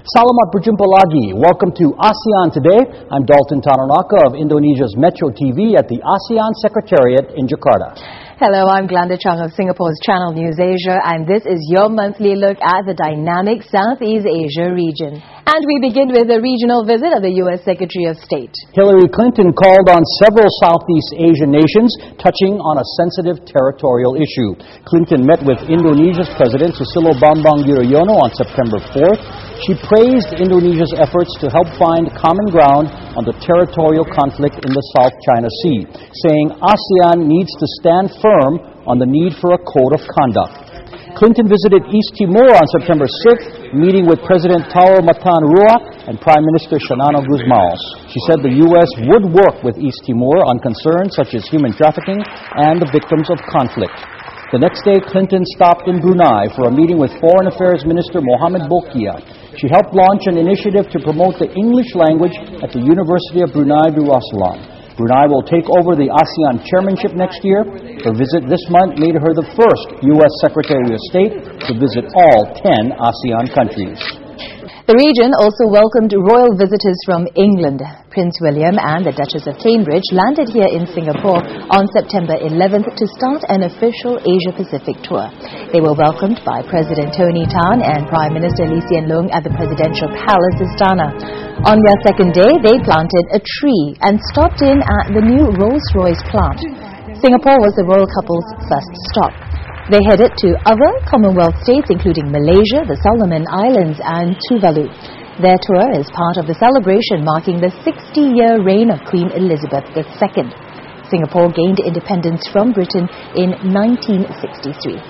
Salamat berjumpa lagi. Welcome to ASEAN Today. I'm Dalton Tanonaka of Indonesia's Metro TV at the ASEAN Secretariat in Jakarta. Hello, I'm Glenda Chung of Singapore's Channel News Asia, and this is your monthly look at the dynamic Southeast Asia region. And we begin with a regional visit of the U.S. Secretary of State. Hillary Clinton called on several Southeast Asian nations touching on a sensitive territorial issue. Clinton met with Indonesia's President Susilo Bambang Yudhoyono on September 4th. She praised Indonesia's efforts to help find common ground on the territorial conflict in the South China Sea, saying ASEAN needs to stand firm on the need for a code of conduct. Clinton visited East Timor on September 6th, meeting with President Tauro Matan-Ruak and Prime Minister Xanano Gusmao. She said the U.S. would work with East Timor on concerns such as human trafficking and the victims of conflict. The next day, Clinton stopped in Brunei for a meeting with Foreign Affairs Minister Mohammed Bolkiah. She helped launch an initiative to promote the English language at the University of Brunei Darussalam. Brunei will take over the ASEAN chairmanship next year. Her visit this month made her the first U.S. Secretary of State to visit all 10 ASEAN countries. The region also welcomed royal visitors from England. Prince William and the Duchess of Cambridge landed here in Singapore on September 11th to start an official Asia-Pacific tour. They were welcomed by President Tony Tan and Prime Minister Lee Hsien Loong at the Presidential Palace Istana. On their second day, they planted a tree and stopped in at the new Rolls-Royce plant. Singapore was the royal couple's first stop. They headed to other Commonwealth states including Malaysia, the Solomon Islands and Tuvalu. Their tour is part of the celebration marking the 60-year reign of Queen Elizabeth II. Singapore gained independence from Britain in 1963.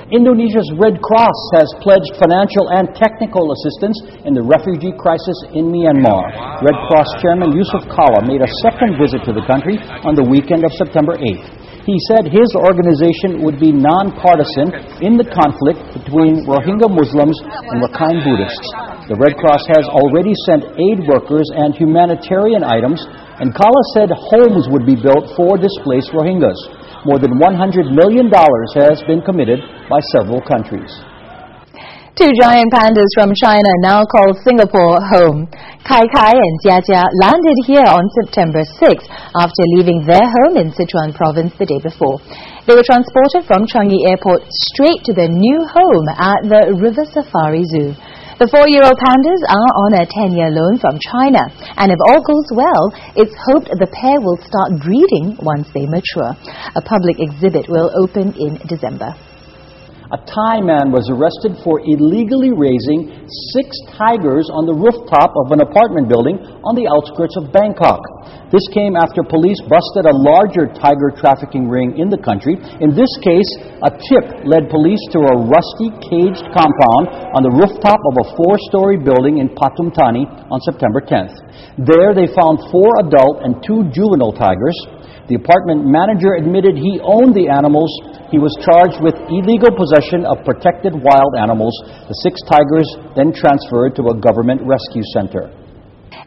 Indonesia's Red Cross has pledged financial and technical assistance in the refugee crisis in Myanmar. Red Cross Chairman Yusuf Kala made a second visit to the country on the weekend of September 8th. He said his organization would be non-partisan in the conflict between Rohingya Muslims and Rakhine Buddhists. The Red Cross has already sent aid workers and humanitarian items, and Kala said homes would be built for displaced Rohingyas. More than $100 million has been committed by several countries. Two giant pandas from China now call Singapore home. Kai Kai and Jia Jia landed here on September 6th after leaving their home in Sichuan province the day before. They were transported from Changi Airport straight to their new home at the River Safari Zoo. The 4-year-old pandas are on a 10-year loan from China, and if all goes well, it's hoped the pair will start breeding once they mature. A public exhibit will open in December. A Thai man was arrested for illegally raising 6 tigers on the rooftop of an apartment building on the outskirts of Bangkok. This came after police busted a larger tiger trafficking ring in the country. In this case, a tip led police to a rusty caged compound on the rooftop of a 4-story building in Pathum Thani on September 10th. There they found 4 adult and 2 juvenile tigers. The apartment manager admitted he owned the animals. He was charged with illegal possession of protected wild animals. The 6 tigers then transferred to a government rescue center.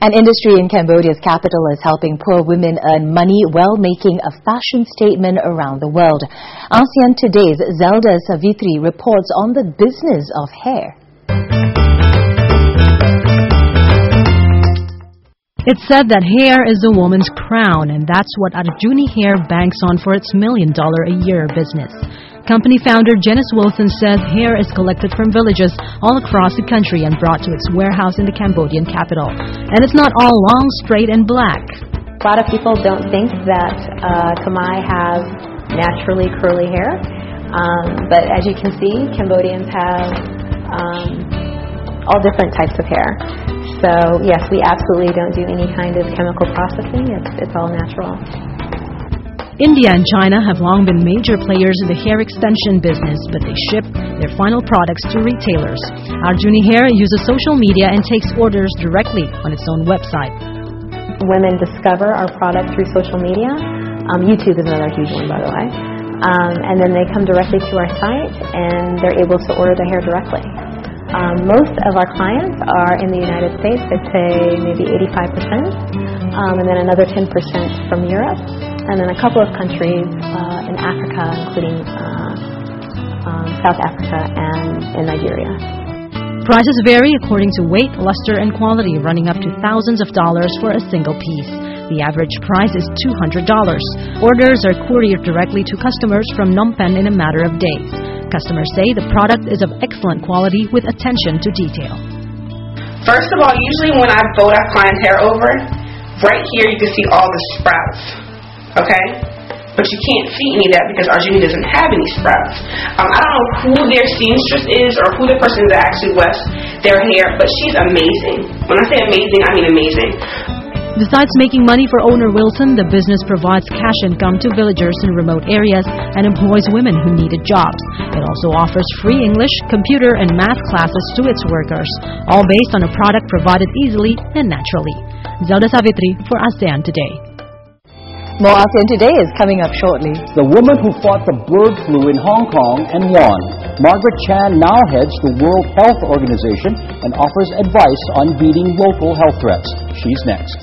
An industry in Cambodia's capital is helping poor women earn money while making a fashion statement around the world. ASEAN Today's Zelda Savitri reports on the business of hair. It's said that hair is a woman's crown, and that's what Arjuni Hair banks on for its $1 million a year business. Company founder Janice Wilson says hair is collected from villages all across the country and brought to its warehouse in the Cambodian capital. And it's not all long, straight, and black. A lot of people don't think that Khmer have naturally curly hair, but as you can see, Cambodians have all different types of hair. So yes, we absolutely don't do any kind of chemical processing. It's all natural. India and China have long been major players in the hair extension business, but they ship their final products to retailers. Arjuni Hair uses social media and takes orders directly on its own website. Women discover our product through social media. YouTube is another huge one, by the way. And then they come directly to our site and they're able to order the hair directly. Most of our clients are in the United States. I'd say maybe 85%, and then another 10% from Europe, and then a couple of countries in Africa, including South Africa and in Nigeria. Prices vary according to weight, luster, and quality, running up to thousands of dollars for a single piece. The average price is $200. Orders are couriered directly to customers from Phnom Penh in a matter of days. Customers say the product is of excellent quality with attention to detail. First of all, usually when I fold our client's hair over, right here you can see all the sprouts, okay? But you can't see any of that because Arjuni doesn't have any sprouts. I don't know who their seamstress is or who the person is that actually wefts their hair, but she's amazing. When I say amazing, I mean amazing. Besides making money for owner Wilson, the business provides cash income to villagers in remote areas and employs women who needed jobs. It also offers free English, computer, and math classes to its workers, all based on a product provided easily and naturally. Zelda Savitri for ASEAN Today. More ASEAN Today is coming up shortly. The woman who fought the bird flu in Hong Kong and won. Margaret Chan now heads the World Health Organization and offers advice on beating local health threats. She's next.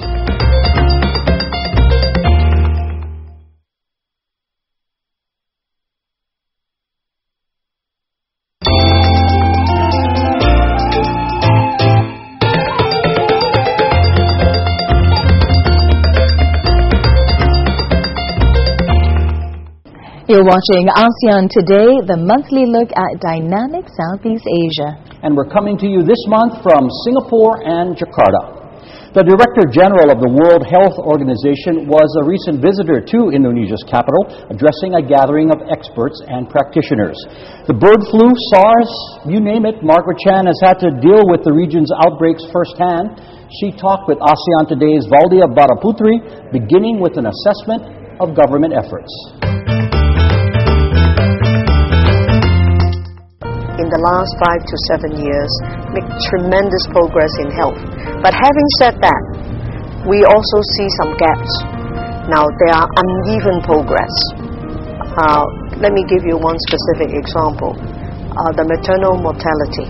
You're watching ASEAN Today, the monthly look at dynamic Southeast Asia. And we're coming to you this month from Singapore and Jakarta. The Director General of the World Health Organization was a recent visitor to Indonesia's capital, addressing a gathering of experts and practitioners. The bird flu, SARS, you name it, Margaret Chan has had to deal with the region's outbreaks firsthand. She talked with ASEAN Today's Valdia Baraputri, beginning with an assessment of government efforts. In the last 5 to 7 years, make tremendous progress in health. But having said that, we also see some gaps. Now, there are uneven progress. Let me give you one specific example. The maternal mortality.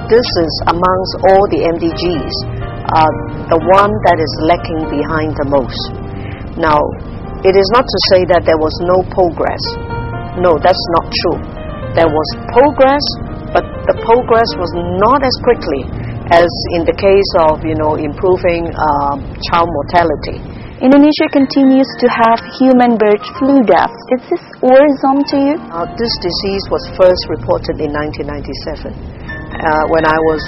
This is amongst all the MDGs, the one that is lacking behind the most. Now, it is not to say that there was no progress. No, that's not true. There was progress, but the progress was not as quickly as in the case of, improving child mortality. Indonesia continues to have human bird flu deaths. Is this worrisome to you? This disease was first reported in 1997. When I was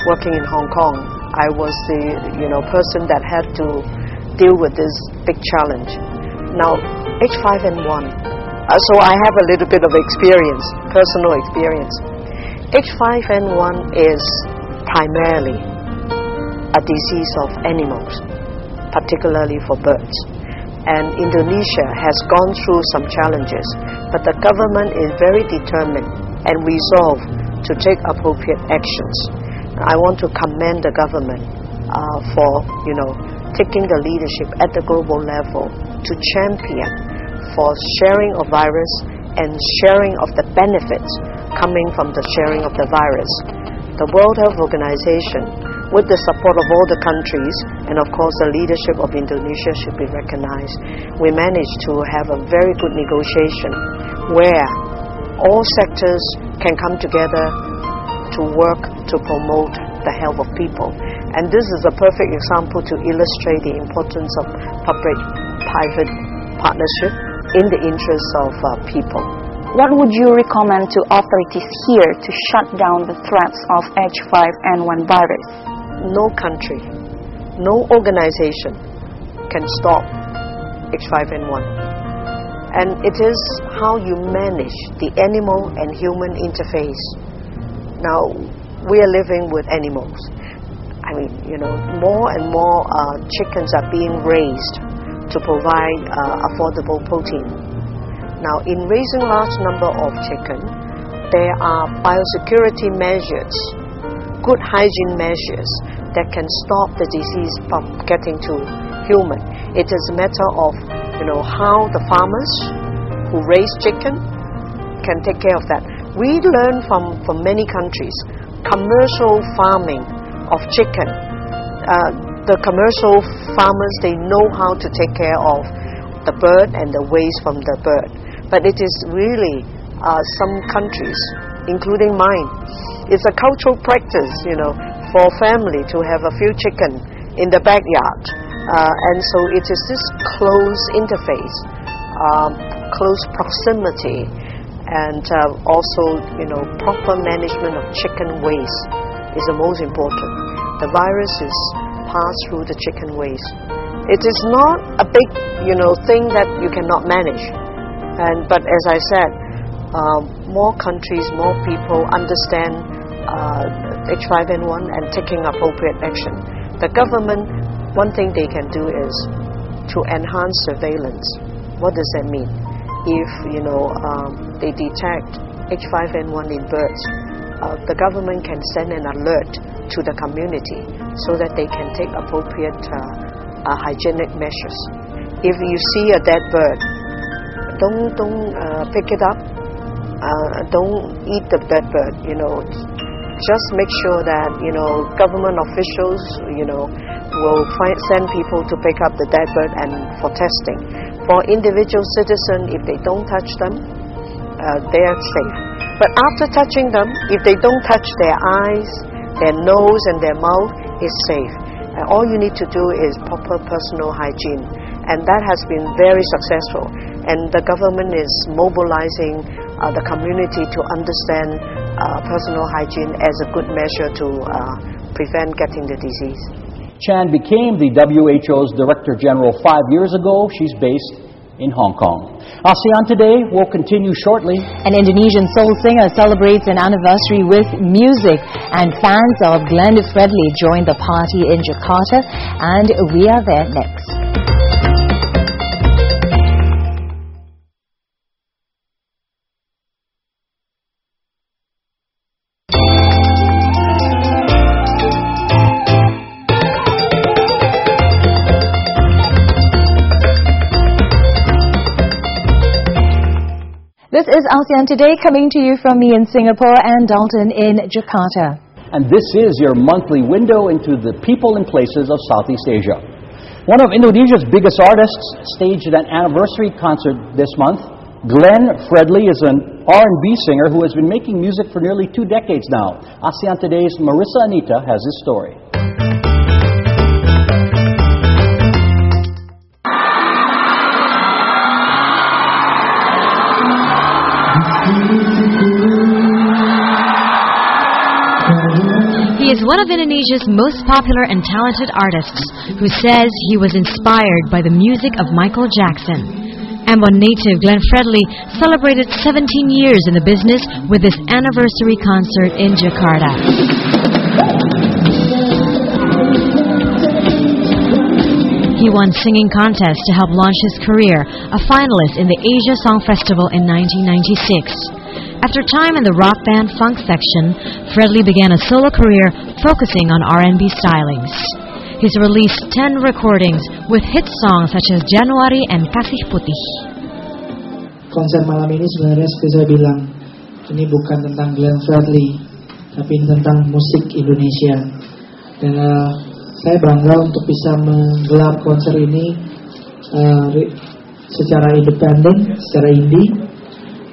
working in Hong Kong, I was the person that had to deal with this big challenge. Now, H5N1. So I have a little bit of experience, personal experience. H5N1 is primarily a disease of animals, particularly for birds. And Indonesia has gone through some challenges, but the government is very determined and resolved to take appropriate actions. I want to commend the government for, taking the leadership at the global level to champion for sharing of virus and sharing of the benefits coming from the sharing of the virus. The World Health Organization, with the support of all the countries, and of course the leadership of Indonesia should be recognized, we managed to have a very good negotiation where all sectors can come together to work to promote the health of people. And this is a perfect example to illustrate the importance of public-private partnership in the interests of people. What would you recommend to authorities here to shut down the threats of H5N1 virus? No country, no organization can stop H5N1. And it is how you manage the animal and human interface. Now, we are living with animals. I mean, more and more chickens are being raised to provide affordable protein. Now, in raising large number of chicken, there are biosecurity measures, good hygiene measures that can stop the disease from getting to human. It is a matter of, how the farmers who raise chicken can take care of that. We learn from many countries, commercial farming of chicken. The commercial farmers, they know how to take care of the bird and the waste from the bird. But it is really some countries including mine. It's a cultural practice, for family to have a few chicken in the backyard. And so it is this close interface, close proximity, and also, proper management of chicken waste is the most important. The virus is passed through the chicken waste. It is not a big, thing that you cannot manage. But as I said, more countries, more people understand H5N1 and taking appropriate action. The government, one thing they can do is to enhance surveillance. What does that mean? If they detect H5N1 in birds, the government can send an alert to the community so that they can take appropriate hygienic measures. If you see a dead bird, don't pick it up. Don't eat the dead bird. Just make sure that government officials will send people to pick up the dead bird and for testing. For individual citizens, if they don't touch them, they are safe. But after touching them, if they don't touch their eyes, their nose and their mouth, is safe. All you need to do is proper personal hygiene, and that has been very successful. And the government is mobilizing the community to understand personal hygiene as a good measure to prevent getting the disease. Chan became the WHO's Director General 5 years ago. She's based in Hong Kong. ASEAN Today will continue shortly. An Indonesian soul singer celebrates an anniversary with music, and fans of Glenn Fredly joined the party in Jakarta, and we are there next. This is ASEAN Today, coming to you from me in Singapore and Dalton in Jakarta. And this is your monthly window into the people and places of Southeast Asia. One of Indonesia's biggest artists staged an anniversary concert this month. Glenn Fredly is an R&B singer who has been making music for nearly 2 decades now. ASEAN Today's Marissa Anita has his story. He is one of Indonesia's most popular and talented artists who says he was inspired by the music of Michael Jackson. Ambon native Glenn Fredly celebrated 17 years in the business with this anniversary concert in Jakarta. He won singing contests to help launch his career, a finalist in the Asia Song Festival in 1996. After time in the rock band funk section, Fredly began a solo career focusing on R&B stylings. He's released 10 recordings with hit songs such as Januari and Kasih Putih. Konser malam ini sebenarnya seperti saya bilang, ini bukan tentang Glenn Fredly, tapi ini tentang musik Indonesia. Dan saya bangga untuk bisa menggelar konser ini secara independen, secara indie,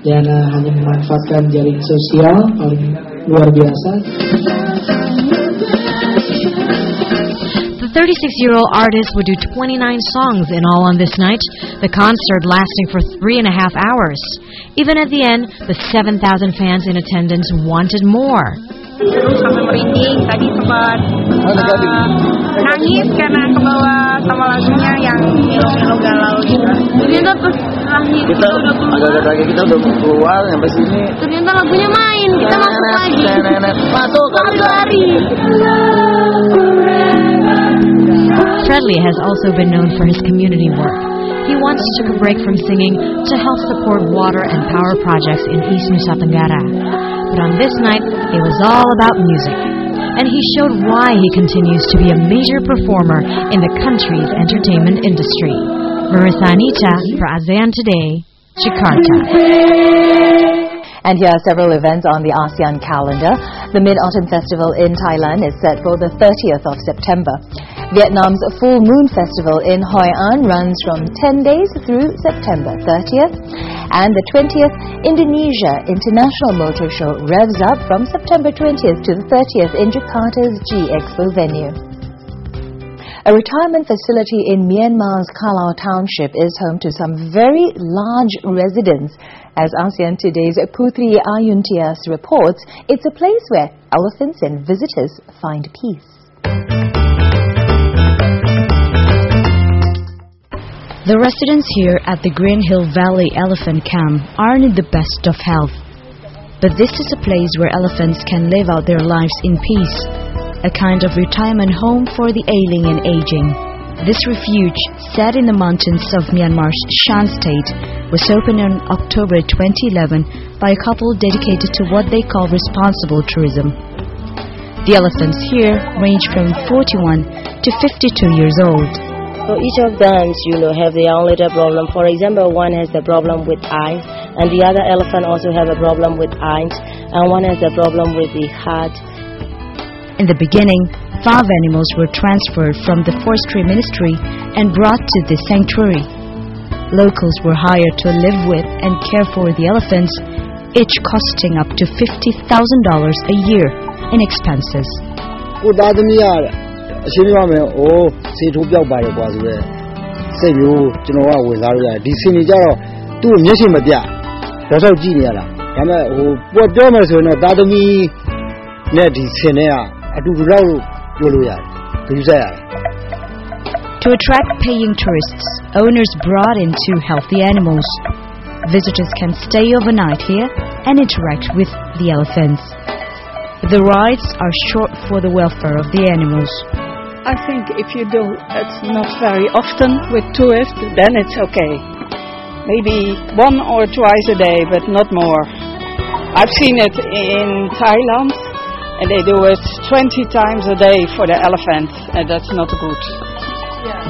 dan hanya memanfaatkan jaring sosial paling luar biasa. The 36-year-old artist would do 29 songs in all on this night, the concert lasting for 3.5 hours. Even at the end, the 7,000 fans in attendance wanted more. Seru sampai merinding, tadi sempat nangis karena kebawa sama lagunya yang melo-melo galau gitu. Ternyata pas terakhir kita udah keluar, kita udah mau keluar sampai sini. Ternyata lagunya main, kita masuk lagi. Masuk lari. Fredly has also been known for his community work. He once took a break from singing to help support water and power projects in East Nusa Tenggara. But on this night, it was all about music. And he showed why he continues to be a major performer in the country's entertainment industry. Marissa Anita for ASEAN Today, Jakarta. And here are several events on the ASEAN calendar. The Mid-Autumn Festival in Thailand is set for the 30th of September. Vietnam's Full Moon Festival in Hoi An runs from 10 days through September 30th. And the 20th Indonesia International Motor Show revs up from September 20th to the 30th in Jakarta's G-Expo venue. A retirement facility in Myanmar's Kalau Township is home to some very large residents. As ASEAN Today's Putri Ayuntias reports, it's a place where elephants and visitors find peace. The residents here at the Green Hill Valley Elephant Camp aren't in the best of health. But this is a place where elephants can live out their lives in peace. A kind of retirement home for the ailing and aging. This refuge, set in the mountains of Myanmar's Shan State, was opened in October 2011 by a couple dedicated to what they call responsible tourism. The elephants here range from 41 to 52 years old. So each of them, have their own little problem. For example, one has the problem with eyes, and the other elephant also have a problem with eyes, and one has a problem with the heart. In the beginning, 5 animals were transferred from the Forestry Ministry and brought to the sanctuary. Locals were hired to live with and care for the elephants, each costing up to $50,000 a year in expenses. To attract paying tourists, owners brought in 2 healthy animals. Visitors can stay overnight here and interact with the elephants. The rides are short for the welfare of the animals. I think if you do it not very often with tourists, then it's okay. Maybe 1 or twice a day, but not more. I've seen it in Thailand, and they do it 20 times a day for the elephants, and that's not good.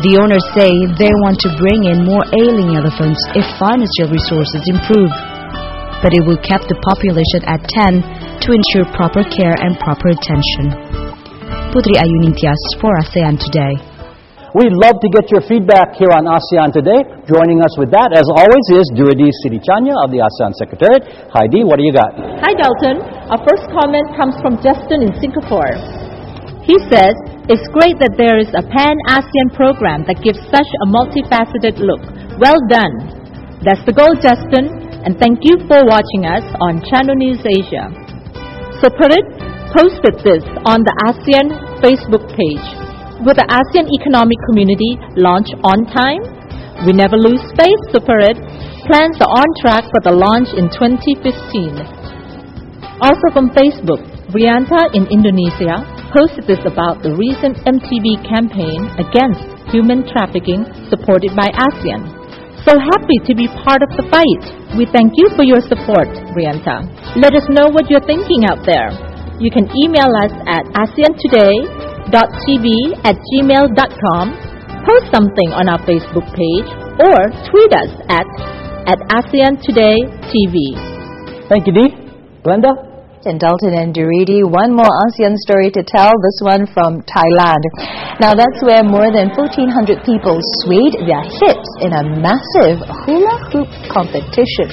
The owners say they want to bring in more ailing elephants if financial resources improve. But it will keep the population at 10 to ensure proper care and proper attention. Putri Ayuntias for ASEAN Today. We'd love to get your feedback here on ASEAN Today. Joining us with that, as always, is Duridi Sidichanya of the ASEAN Secretariat. Heidi, what do you got? Hi, Dalton. Our first comment comes from Justin in Singapore. He says, it's great that there is a Pan-ASEAN program that gives such a multifaceted look. Well done. That's the goal, Justin, and thank you for watching us on Channel News Asia. So Purit posted this on the ASEAN Facebook page. Will the ASEAN Economic Community launch on time? We never lose faith, Purit. Plans are on track for the launch in 2015. Also from Facebook, Rianta in Indonesia posted this about the recent MTV campaign against human trafficking supported by ASEAN. So happy to be part of the fight. We thank you for your support, Rianta. Let us know what you're thinking out there. You can email us at aseantv@gmail.com, post something on our Facebook page, or tweet us at ASEAN Today TV. Thank you, Dee. Glenda? And Dalton and Duridi, one more ASEAN story to tell, this one from Thailand. Now that's where more than 1,400 people swayed their hips in a massive hula hoop competition.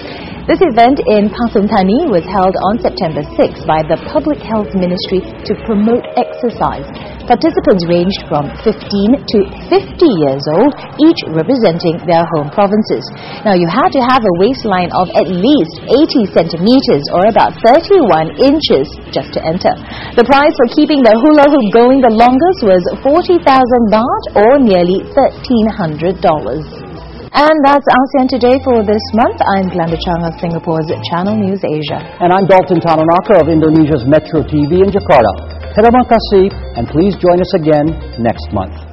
This event in Pathum Thani was held on September 6 by the Public Health Ministry to promote exercise. Participants ranged from 15 to 50 years old, each representing their home provinces. Now you had to have a waistline of at least 80 centimeters or about 31 inches just to enter. The prize for keeping the hula hoop going the longest was 40,000 baht or nearly $1,300. And that's ASEAN Today for this month. I'm Glenda Chang of Singapore's Channel News Asia. And I'm Dalton Tanonaka of Indonesia's Metro TV in Jakarta. Terima kasih, and please join us again next month.